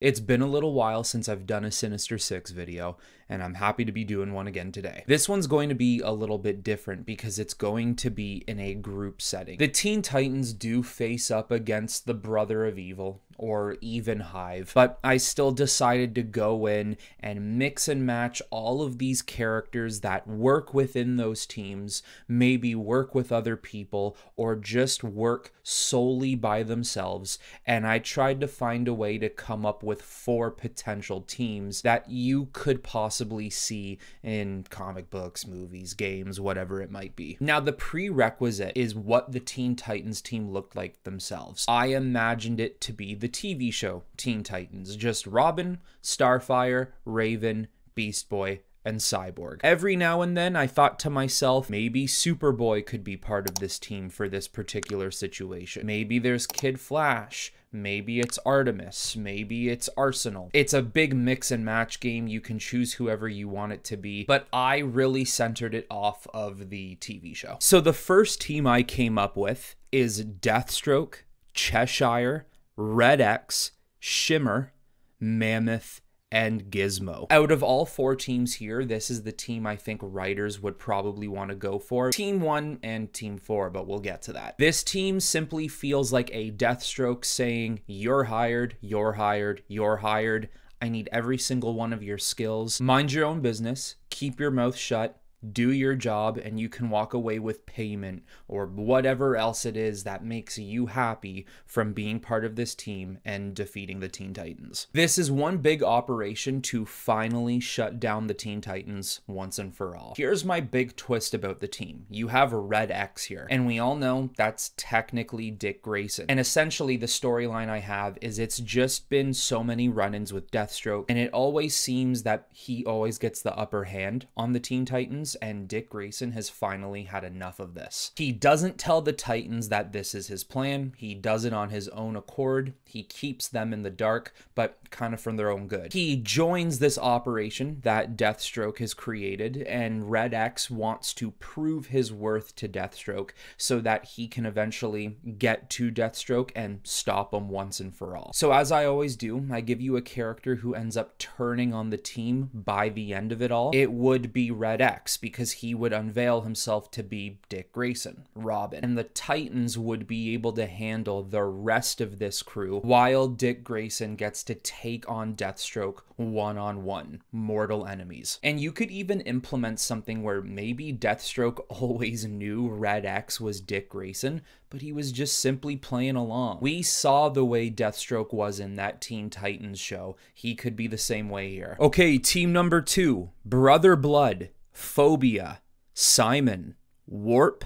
It's been a little while since I've done a Sinister Six video, and I'm happy to be doing one again today. This one's going to be a little bit different because it's going to be in a group setting. The Teen Titans do face up against the Brotherhood of Evil, or even HIVE, but I still decided to go in and mix and match all of these characters that work within those teams, maybe work with other people, or just work solely by themselves, and I tried to find a way to come up with 4 potential teams that you could possibly see in comic books, movies, games, whatever it might be. Now, the prerequisite is what the Teen Titans team looked like themselves. I imagined it to be the TV show Teen Titans, just Robin, Starfire, Raven, Beast Boy, and Cyborg. Every now and then I thought to myself, maybe Superboy could be part of this team for this particular situation. Maybe there's Kid Flash. Maybe it's Artemis, maybe it's Arsenal. It's a big mix and match game. You can choose whoever you want it to be, but I really centered it off of the TV show. So the first team I came up with is Deathstroke, Cheshire, Red X, Shimmer, Mammoth, and Gizmo. Out of all 4 teams here, this is the team I think writers would probably want to go for. Team 1 and Team 4, but we'll get to that. This team simply feels like a Deathstroke saying, you're hired, you're hired, you're hired. I need every single one of your skills. Mind your own business, keep your mouth shut, do your job, and you can walk away with payment or whatever else it is that makes you happy from being part of this team and defeating the Teen Titans. This is one big operation to finally shut down the Teen Titans once and for all. Here's my big twist about the team. You have a Red X here, and we all know that's technically Dick Grayson. And essentially the storyline I have is it's just been so many run-ins with Deathstroke, and it always seems that he always gets the upper hand on the Teen Titans, and Dick Grayson has finally had enough of this. He doesn't tell the Titans that this is his plan. He does it on his own accord. He keeps them in the dark, but kind of from their own good. He joins this operation that Deathstroke has created, and Red X wants to prove his worth to Deathstroke so that he can eventually get to Deathstroke and stop him once and for all. So as I always do, I give you a character who ends up turning on the team by the end of it all. It would be Red X, because he would unveil himself to be Dick Grayson, Robin, and the Titans would be able to handle the rest of this crew while Dick Grayson gets to take on Deathstroke one-on-one, mortal enemies. And you could even implement something where maybe Deathstroke always knew Red X was Dick Grayson, but he was just simply playing along. We saw the way Deathstroke was in that Teen Titans show. He could be the same way here. Okay, team number 2, Brother Blood, Phobia, Simon, Warp,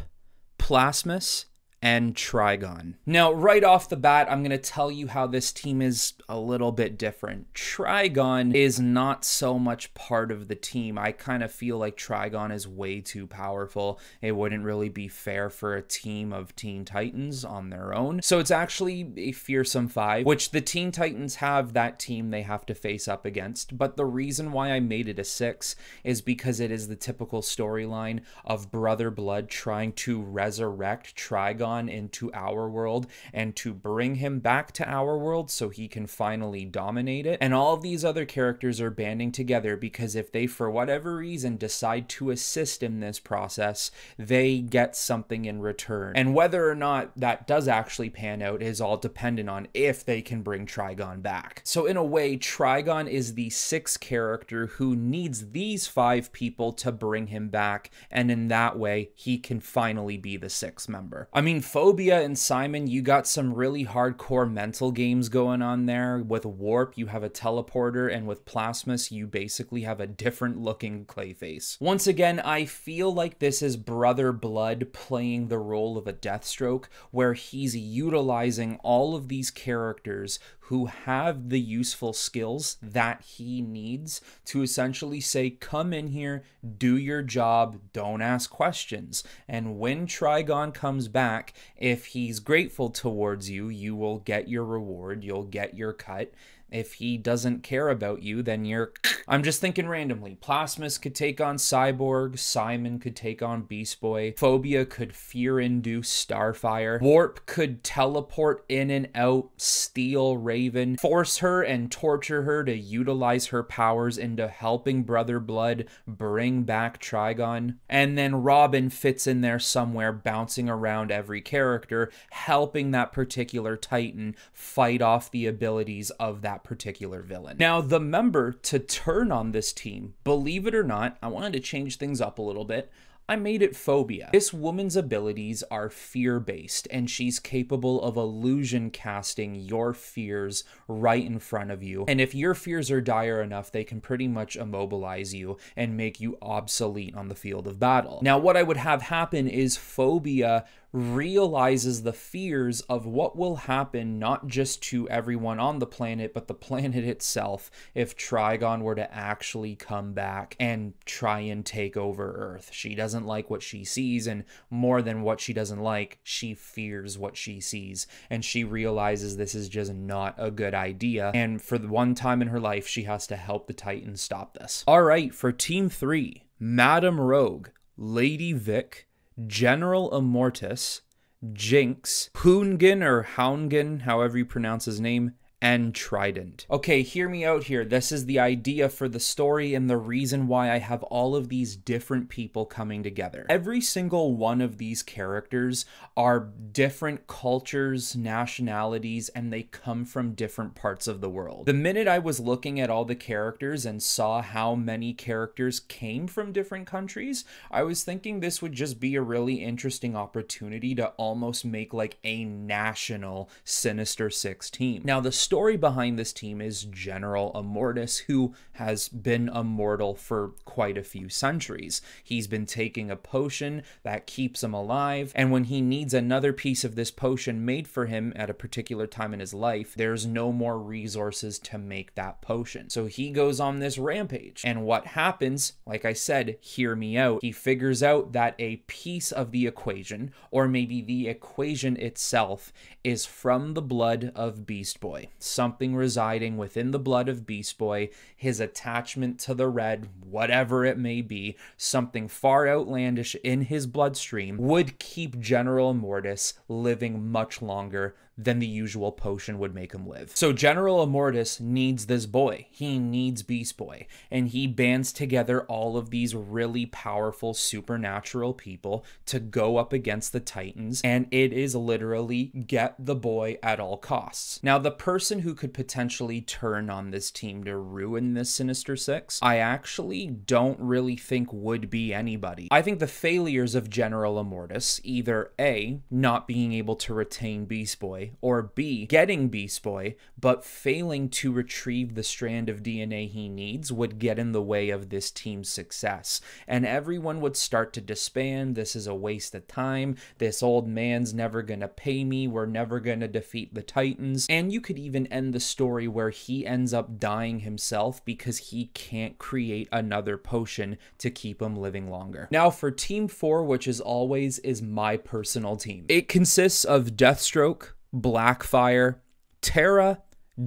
Plasmus, and Trigon. Now, right off the bat, I'm going to tell you how this team is a little bit different. Trigon is not so much part of the team. I kind of feel like Trigon is way too powerful. It wouldn't really be fair for a team of Teen Titans on their own. So it's actually a Fearsome Five, which the Teen Titans have that team they have to face up against. But the reason why I made it a 6 is because it is the typical storyline of Brother Blood trying to resurrect Trigon into our world and to bring him back to our world so he can finally dominate it. And all of these other characters are banding together because if they, for whatever reason, decide to assist in this process, they get something in return. And whether or not that does actually pan out is all dependent on if they can bring Trigon back. So in a way, Trigon is the 6th character who needs these 5 people to bring him back, and in that way, he can finally be the 6th member. I mean, Phobia and Simon, you got some really hardcore mental games going on there. With Warp, you have a teleporter, and with Plasmus, you basically have a different looking Clayface. Once again, I feel like this is Brother Blood playing the role of a Deathstroke, where he's utilizing all of these characters who have the useful skills that he needs to essentially say, come in here, do your job, don't ask questions. And when Trigon comes back, if he's grateful towards you, you will get your reward, you'll get your cut. If he doesn't care about you, then you're... I'm just thinking randomly. Plasmus could take on Cyborg. Simon could take on Beast Boy. Phobia could fear-induce Starfire. Warp could teleport in and out, steal Raven, force her and torture her to utilize her powers into helping Brother Blood bring back Trigon. And then Robin fits in there somewhere, bouncing around every character, helping that particular Titan fight off the abilities of that particular villain. Now, the member to turn on this team, believe it or not, I wanted to change things up a little bit. I made it Phobia. This woman's abilities are fear-based, and she's capable of illusion casting your fears right in front of you. And if your fears are dire enough, they can pretty much immobilize you and make you obsolete on the field of battle. Now, what I would have happen is Phobia realizes the fears of what will happen not just to everyone on the planet, but the planet itself if Trigon were to actually come back and try and take over Earth. She doesn't like what she sees, and more than what she doesn't like, she fears what she sees, and she realizes this is just not a good idea, and for the one time in her life, she has to help the Titans stop this. All right, for Team 3, Madam Rogue, Lady Vic, General Immortus, Jinx, Hoongan or Houngan, however you pronounce his name, and Trident. Okay, hear me out here. This is the idea for the story and the reason why I have all of these different people coming together. Every single one of these characters are different cultures, nationalities, and they come from different parts of the world. The minute I was looking at all the characters and saw how many characters came from different countries, I was thinking this would just be a really interesting opportunity to almost make like a national Sinister Six team. Now, the story behind this team is General Immortus, who has been immortal for quite a few centuries. He's been taking a potion that keeps him alive, and when he needs another piece of this potion made for him at a particular time in his life, there's no more resources to make that potion. So he goes on this rampage, and what happens, like I said, hear me out, he figures out that a piece of the equation, or maybe the equation itself, is from the blood of Beast Boy. Something residing within the blood of Beast Boy, his attachment to the red, whatever it may be, something far outlandish in his bloodstream would keep General Immortus living much longer than the usual potion would make him live. So General Immortus needs this boy. He needs Beast Boy. And he bands together all of these really powerful supernatural people to go up against the Titans. And it is literally get the boy at all costs. Now, the person who could potentially turn on this team to ruin this Sinister Six, I actually don't really think would be anybody. I think the failures of General Immortus, either A, not being able to retain Beast Boy, or B, getting Beast Boy, but failing to retrieve the strand of DNA he needs, would get in the way of this team's success. And everyone would start to disband. This is a waste of time. This old man's never gonna pay me. We're never gonna defeat the Titans. And you could even end the story where he ends up dying himself because he can't create another potion to keep him living longer. Now for Team 4, which as always is my personal team. It consists of Deathstroke, Blackfire, Terra,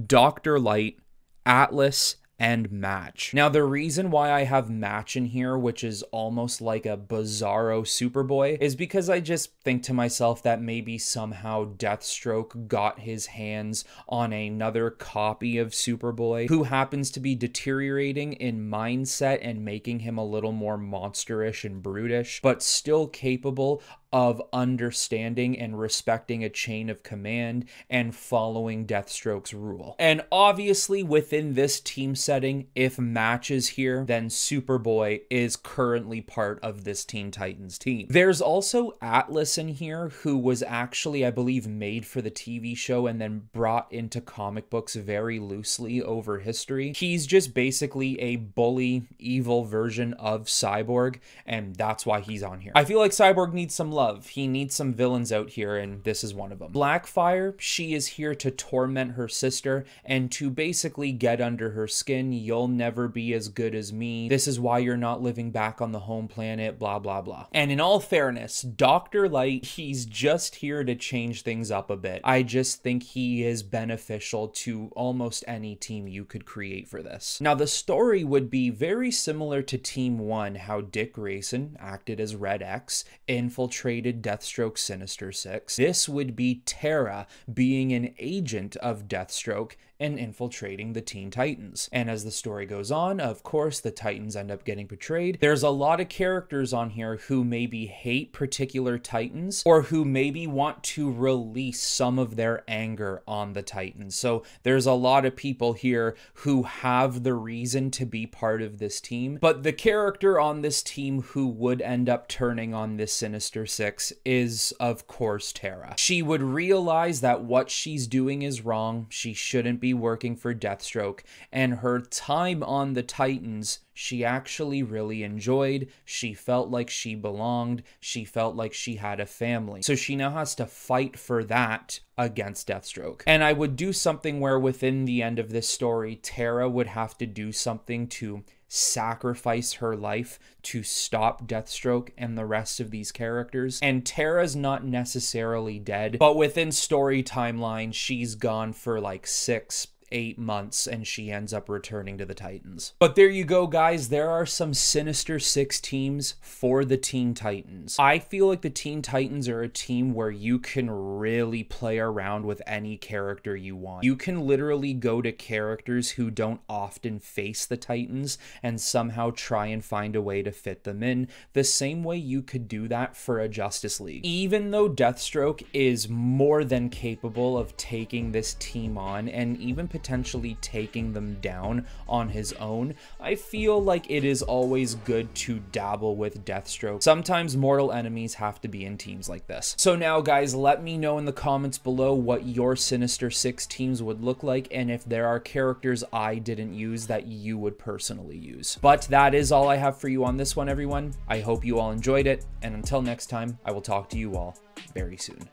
Dr. Light, Atlas, and Match. Now, the reason why I have Match in here, which is almost like a bizarro Superboy, is because I just think to myself that maybe somehow Deathstroke got his hands on another copy of Superboy who happens to be deteriorating in mindset and making him a little more monsterish and brutish, but still capable of understanding and respecting a chain of command and following Deathstroke's rule. And obviously within this team setting, if Match is here, then Superboy is currently part of this Teen Titans team. There's also Atlas in here, who was actually, I believe, made for the TV show and then brought into comic books very loosely over history. He's just basically a bully, evil version of Cyborg, and that's why he's on here. I feel like Cyborg needs some love. love. He needs some villains out here, and this is one of them. Blackfire, she is here to torment her sister and to basically get under her skin. You'll never be as good as me. This is why you're not living back on the home planet, blah, blah, blah. And in all fairness, Dr. Light, he's just here to change things up a bit. I just think he is beneficial to almost any team you could create for this. Now, the story would be very similar to Team 1, how Dick Grayson acted as Red X, infiltrated Deathstroke's Sinister Six. This would be Tara being an agent of Deathstroke and infiltrating the Teen Titans. And as the story goes on, of course, the Titans end up getting betrayed. There's a lot of characters on here who maybe hate particular Titans or who maybe want to release some of their anger on the Titans. So there's a lot of people here who have the reason to be part of this team. But the character on this team who would end up turning on this Sinister Six is, of course, Tara. She would realize that what she's doing is wrong. She shouldn't be working for Deathstroke, and her time on the Titans she actually really enjoyed. She felt like she belonged. She felt like she had a family. So she now has to fight for that against Deathstroke. And I would do something where within the end of this story, Tara would have to do something to sacrifice her life to stop Deathstroke and the rest of these characters. And Tara's not necessarily dead, but within story timeline, she's gone for like 6-8 months and she ends up returning to the Titans. But there you go, guys. There are some Sinister Six teams for the Teen Titans. I feel like the Teen Titans are a team where you can really play around with any character you want. You can literally go to characters who don't often face the Titans and somehow try and find a way to fit them in, the same way you could do that for a Justice League. Even though Deathstroke is more than capable of taking this team on and even potentially taking them down on his own, I feel like it is always good to dabble with Deathstroke. Sometimes mortal enemies have to be in teams like this. So now, guys, let me know in the comments below what your Sinister Six teams would look like and if there are characters I didn't use that you would personally use. But that is all I have for you on this one, everyone. I hope you all enjoyed it, and until next time, I will talk to you all very soon.